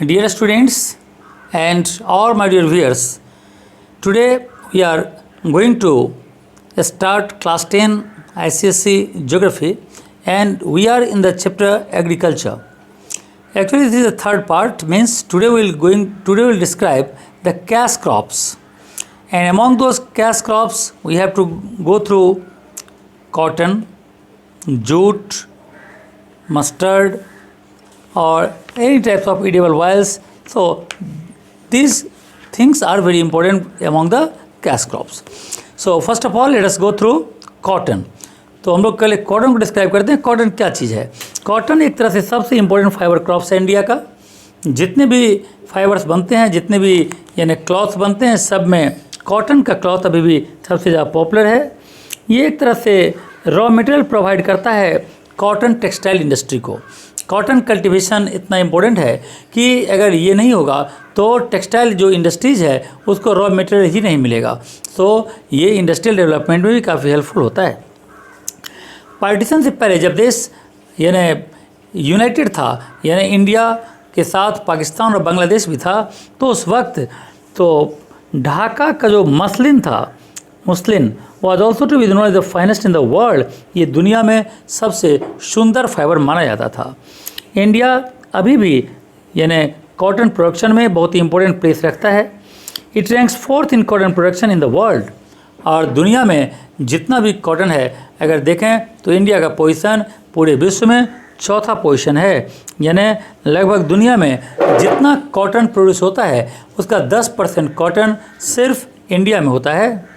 Dear students and all my dear viewers, today we are going to start class 10 ICSE Geography and we are in the chapter Agriculture. Actually this is the third part, means today we will describe the cash crops, and among those cash crops we have to go through cotton, jute, mustard or any types of edible oils. So these things are very important among the cash crops. So first of all let us go through cotton. तो हम लोग पहले cotton को describe करते हैं. Cotton क्या चीज़ है? Cotton एक तरह से सबसे इम्पोर्टेंट फाइबर क्रॉप्स है इंडिया का. जितने भी फाइबर्स बनते हैं, जितने भी यानी क्लॉथ्स बनते हैं, सब में कॉटन का क्लॉथ अभी भी सबसे ज़्यादा पॉपुलर है. ये एक तरह से रॉ मटेरियल प्रोवाइड करता है कॉटन टेक्सटाइल इंडस्ट्री को. कॉटन कल्टीवेशन इतना इम्पोर्टेंट है कि अगर ये नहीं होगा तो टेक्सटाइल जो इंडस्ट्रीज़ है उसको रॉ मटेरियल ही नहीं मिलेगा. तो ये इंडस्ट्रियल डेवलपमेंट में भी काफ़ी हेल्पफुल होता है. पार्टीशन से पहले जब देश यानी यूनाइटेड था, यानी इंडिया के साथ पाकिस्तान और बांग्लादेश भी था, तो उस वक्त तो ढाका का जो मसलिन था, muslin was also to be known as the finest in the world. ये दुनिया में सबसे सुंदर फाइबर माना जाता था. इंडिया अभी भी यानी कॉटन प्रोडक्शन में बहुत ही इंपॉर्टेंट प्लेस रखता है. It ranks fourth in cotton production in the world. और दुनिया में जितना भी कॉटन है अगर देखें तो इंडिया का पोजीशन पूरे विश्व में चौथा पोजीशन है. यानी लगभग दुनिया में जितना कॉटन प्रोड्यूस होता है उसका 10% कॉटन सिर्फ इंडिया में होता है.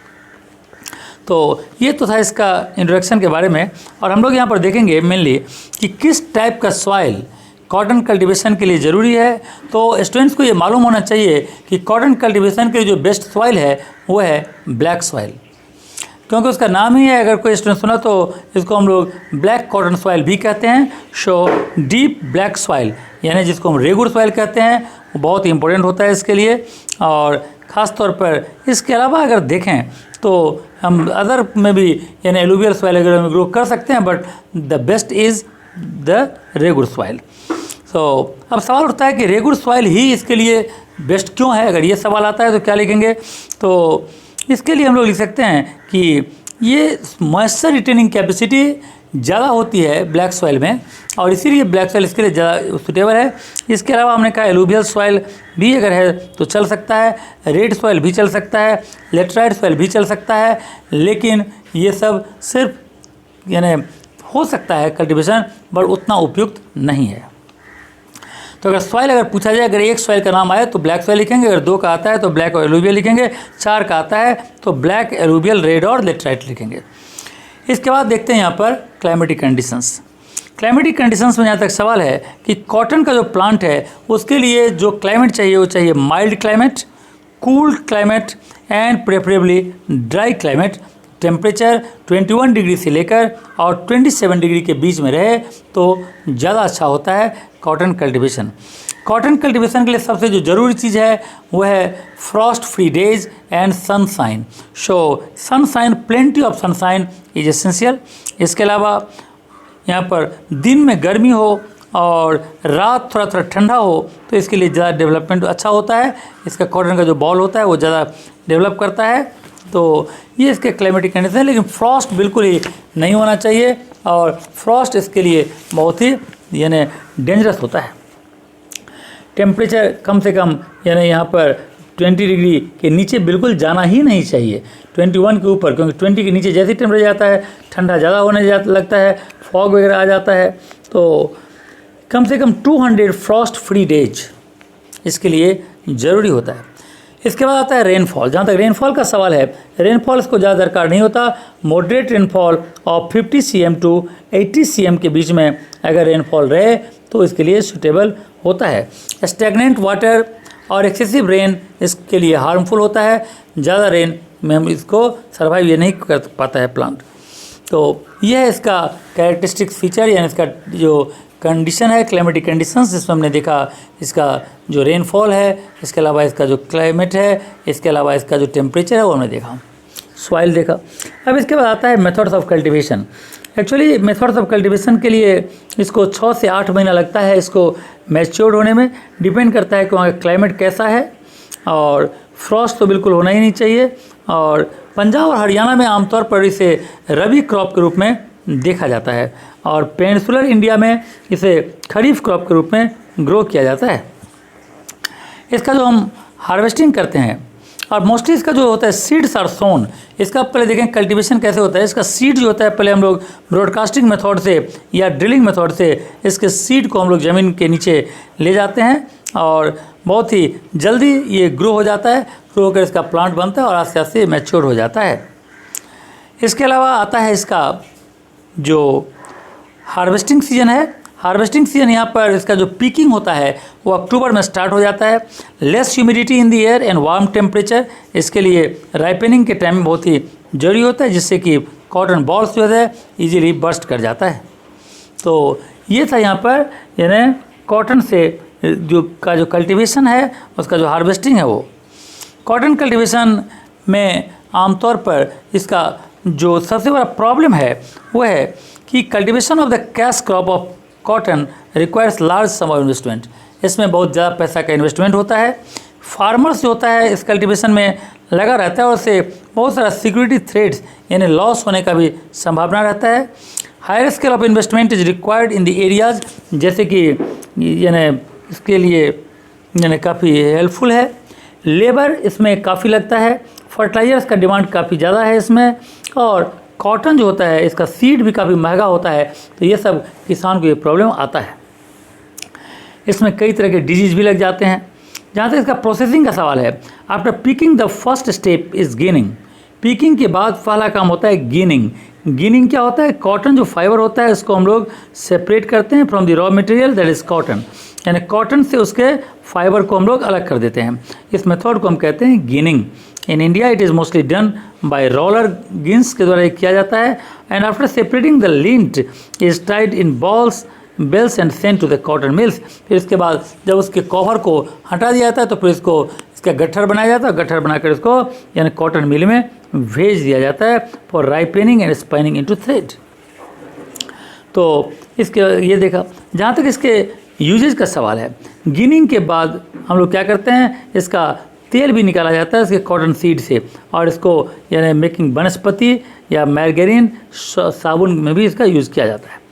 तो ये तो था इसका इंट्रोडक्शन के बारे में. और हम लोग यहाँ पर देखेंगे मेनली कि किस टाइप का सॉइल कॉटन कल्टीवेशन के लिए ज़रूरी है. तो स्टूडेंट्स को ये मालूम होना चाहिए कि कॉटन कल्टीवेशन के लिए जो बेस्ट सॉइल है वो है ब्लैक सॉइल, क्योंकि उसका नाम ही है. अगर कोई स्टूडेंट सुना तो इसको हम लोग ब्लैक कॉटन सॉइल भी कहते हैं. सो डीप ब्लैक सॉइल यानी जिसको हम रेगुर सॉइल कहते हैं वो बहुत ही इंपॉर्टेंट होता है इसके लिए. और ख़ास तौर पर इसके अलावा अगर देखें तो हम अदर में भी यानी एलुवियल सॉइल वगैरह में ग्रो कर सकते हैं, but the best is the regur soil. तो अब सवाल उठता है कि रेगुर सॉइल ही इसके लिए बेस्ट क्यों है. अगर ये सवाल आता है तो क्या लिखेंगे? तो इसके लिए हम लोग लिख सकते हैं कि ये मॉइस्चर रिटेनिंग कैपेसिटी ज़्यादा होती है ब्लैक सॉइल में और इसीलिए ब्लैक सॉइल इसके लिए ज़्यादा सुटेबल है. इसके अलावा हमने कहा एलुवियल सॉइल भी अगर है तो चल सकता है, रेड सॉइल भी चल सकता है, लेटराइट सॉइल भी चल सकता है, लेकिन ये सब सिर्फ यानी हो सकता है कल्टीवेशन, बट उतना उपयुक्त नहीं है. तो अगर सॉइल अगर पूछा जाए, अगर एक सॉइल का नाम आए तो ब्लैक सॉइल लिखेंगे, अगर 2 का आता है तो ब्लैक और एलुवियल लिखेंगे, 4 का आता है तो ब्लैक, एलुवियल, रेड और लेटराइट लिखेंगे. इसके बाद देखते हैं यहाँ पर क्लाइमेटिक कंडीशंस. क्लाइमेटिक कंडीशंस में यहाँ तक सवाल है कि कॉटन का जो प्लांट है उसके लिए जो क्लाइमेट चाहिए वो चाहिए mild climate, cool climate and preferably dry climate. Temperature 21 degree से लेकर और 27 डिग्री के बीच में रहे तो ज़्यादा अच्छा होता है कॉटन कल्टीवेशन. कॉटन कल्टीवेशन के लिए सबसे जो ज़रूरी चीज़ है वो है Frost free days and sunshine. So sunshine, plenty of sunshine is essential. इसके अलावा यहाँ पर दिन में गर्मी हो और रात थोड़ा थोड़ा ठंडा हो तो इसके लिए ज़्यादा डेवलपमेंट अच्छा होता है. इसका कॉटन का जो बॉल होता है वो ज़्यादा डेवलप करता है. तो ये इसके क्लाइमेटिक कंडीशन है. लेकिन फ्रॉस्ट बिल्कुल ही नहीं होना चाहिए और फ्रॉस्ट इसके लिए बहुत ही यानी डेंजरस होता है. टेम्परेचर कम से कम यानी यहाँ पर 20 डिग्री के नीचे बिल्कुल जाना ही नहीं चाहिए, 21 के ऊपर, क्योंकि 20 के नीचे जैसे ही टेम्परेचर जाता है ठंडा ज़्यादा होने लगता है, फॉग वगैरह आ जाता है. तो कम से कम 200 फ्रॉस्ट फ्री डेज इसके लिए ज़रूरी होता है. इसके बाद आता है रेनफॉल. जहाँ तक रेनफॉल का सवाल है, रेनफॉल इसको ज़्यादा दरकार नहीं होता. Moderate rainfall of 50 cm to 80 cm के बीच में अगर रेनफॉल रहे तो इसके लिए सूटेबल होता है. स्टैग्नेंट वाटर और एक्सेसिव रेन इसके लिए हार्मफुल होता है. ज़्यादा रेन में हम इसको सर्वाइव ये नहीं कर पाता है प्लांट. तो यह है इसका कैरेक्टरिस्टिक फीचर यानी इसका जो कंडीशन है, क्लाइमेटिक कंडीशंस, जिसमें हमने देखा इसका जो रेनफॉल है, इसके अलावा इसका जो क्लाइमेट है, इसके अलावा इसका जो टेम्परेचर है वो हमने देखा. सॉइल देखा. अब इसके बाद आता है methods of cultivation. Actually methods of cultivation के लिए इसको 6 से 8 महीना लगता है इसको मैच्योर होने में। डिपेंड करता है कि वहाँ का क्लाइमेट कैसा है, और फ्रॉस्ट तो बिल्कुल होना ही नहीं चाहिए। और पंजाब और हरियाणा में आमतौर पर इसे रबी क्रॉप के रूप में देखा जाता है, और पेनिनसुलर इंडिया में इसे खरीफ क्रॉप के रूप में ग्रो किया जाता है। इसका जो हम हार्वेस्टिंग करते हैं, और मोस्टली इसका जो होता है सीड्स आर सोन। इसका पहले देखें कल्टीवेशन कैसे होता है। इसका सीड जो होता है पहले हम लोग ब्रॉडकास्टिंग मेथड से या ड्रिलिंग मेथड से इसके सीड को हम लोग ज़मीन के नीचे ले जाते हैं, और बहुत ही जल्दी ये ग्रो हो जाता है। ग्रो होकर इसका प्लांट बनता है और आस्ते आस्ते मैच्योर हो जाता है। इसके अलावा आता है इसका जो हार्वेस्टिंग सीजन है। हार्वेस्टिंग सीजन यहाँ पर इसका जो पीकिंग होता है वो अक्टूबर में स्टार्ट हो जाता है। Less humidity in the air and warm temperature इसके लिए राइपनिंग के टाइम में बहुत ही जरूरी होता है, जिससे कि कॉटन बॉल्स जो है इजीली बर्स्ट कर जाता है। तो ये था यहाँ पर यानी कॉटन से जो कल्टीवेशन है उसका जो हार्वेस्टिंग है वो। कॉटन कल्टीवेशन में आमतौर पर इसका जो सबसे बड़ा प्रॉब्लम है वो है कि cultivation of the cash crop of cotton requires large some of investment. इसमें बहुत ज़्यादा पैसा का इन्वेस्टमेंट होता है। फार्मर्स जो होता है इस कल्टीवेशन में लगा रहता है, और उससे बहुत सारा सिक्योरिटी थ्रेट्स यानी लॉस होने का भी संभावना रहता है। Higher scale of investment is required in the areas, जैसे कि यानी इसके लिए यानी काफ़ी हेल्पफुल है। लेबर इसमें काफ़ी लगता है। फर्टिलाइजर्स का डिमांड काफ़ी ज़्यादा है इसमें, और कॉटन जो होता है इसका सीड भी काफ़ी महंगा होता है। तो ये सब किसान को ये प्रॉब्लम आता है। इसमें कई तरह के डिजीज़ भी लग जाते हैं। जहाँ तक इसका प्रोसेसिंग का सवाल है, after peeking the first step is ginning. Peeking के बाद पहला काम होता है गिनिंग। गिनिंग क्या होता है? कॉटन जो फाइबर होता है इसको हम लोग सेपरेट करते हैं from the raw material that is cotton, यानी कॉटन से उसके फाइबर को हम लोग अलग कर देते हैं। इस मेथड को हम कहते हैं ginning. In India it is mostly done by roller gins के द्वारा किया जाता है। And after separating the lint is tied in balls bales and sent to the cotton mills. फिर इसके बाद जब उसके कवर को हटा दिया जाता है तो फिर इसको इसका गट्ठर बनाया जाता है, गट्ठर बनाकर इसको यानी कॉटन मिल में भेज दिया जाता है for ripening and spinning into thread. तो इसके ये देखा। जहाँ तक इसके यूजेज का सवाल है, गिनिंग के बाद हम लोग क्या करते हैं, इसका तेल भी निकाला जाता है इसके कॉटन सीड से, और इसको यानी मेकिंग वनस्पति या मैर्गेरिन साबुन में भी इसका यूज़ किया जाता है।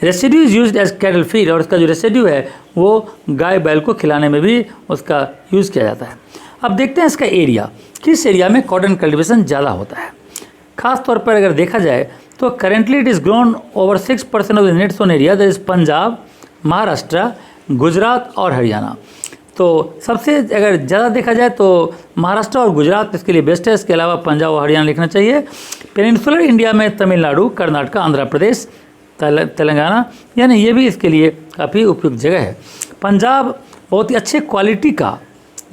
Residue is used as cattle feed, और इसका जो रेसिड्यू है वो गाय बैल को खिलाने में भी उसका यूज़ किया जाता है। अब देखते हैं इसका एरिया, किस एरिया में कॉटन कल्टीवेशन ज़्यादा होता है। ख़ास तौर पर अगर देखा जाए तो currently it is grown over 6% of the net sown area, that is Punjab, Maharashtra, Gujarat और हरियाणा। तो सबसे अगर ज़्यादा देखा जाए तो महाराष्ट्र और गुजरात इसके लिए बेस्ट है। इसके अलावा पंजाब और हरियाणा लिखना चाहिए। पेनिनसुलर इंडिया में तमिलनाडु, कर्नाटक, आंध्र प्रदेश, तेलंगाना यानी ये भी इसके लिए काफ़ी उपयुक्त जगह है। पंजाब बहुत ही अच्छे क्वालिटी का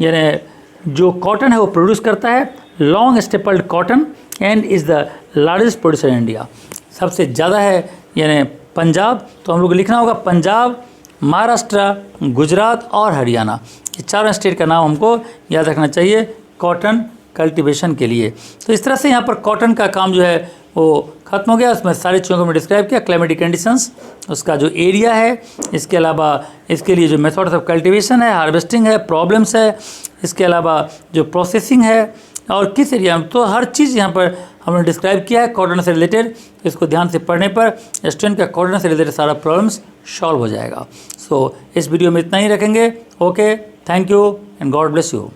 यानी जो कॉटन है वो प्रोड्यूस करता है, long stapled cotton, and is the largest producer in India. सबसे ज़्यादा है यानी पंजाब। तो हम लोग लिखना होगा पंजाब, महाराष्ट्र, गुजरात और हरियाणा, ये चारों स्टेट का नाम हमको याद रखना चाहिए कॉटन कल्टीवेशन के लिए। तो इस तरह से यहाँ पर कॉटन का काम जो है वो ख़त्म हो गया। उसमें सारी चीज़ों को मैं डिस्क्राइब किया, क्लाइमेटिक कंडीशंस, उसका जो एरिया है, इसके अलावा इसके लिए जो मेथड्स ऑफ कल्टीवेशन है, हार्वेस्टिंग है, प्रॉब्लम्स है, इसके अलावा जो प्रोसेसिंग है और किस एरिया में, तो हर चीज़ यहाँ पर हमने डिस्क्राइब किया है कॉटन से रिलेटेड। इसको ध्यान से पढ़ने पर स्टूडेंट का कॉटन से रिलेटेड सारा प्रॉब्लम्स सॉल्व हो जाएगा। सो इस वीडियो में इतना ही रखेंगे। Okay, thank you and God bless you.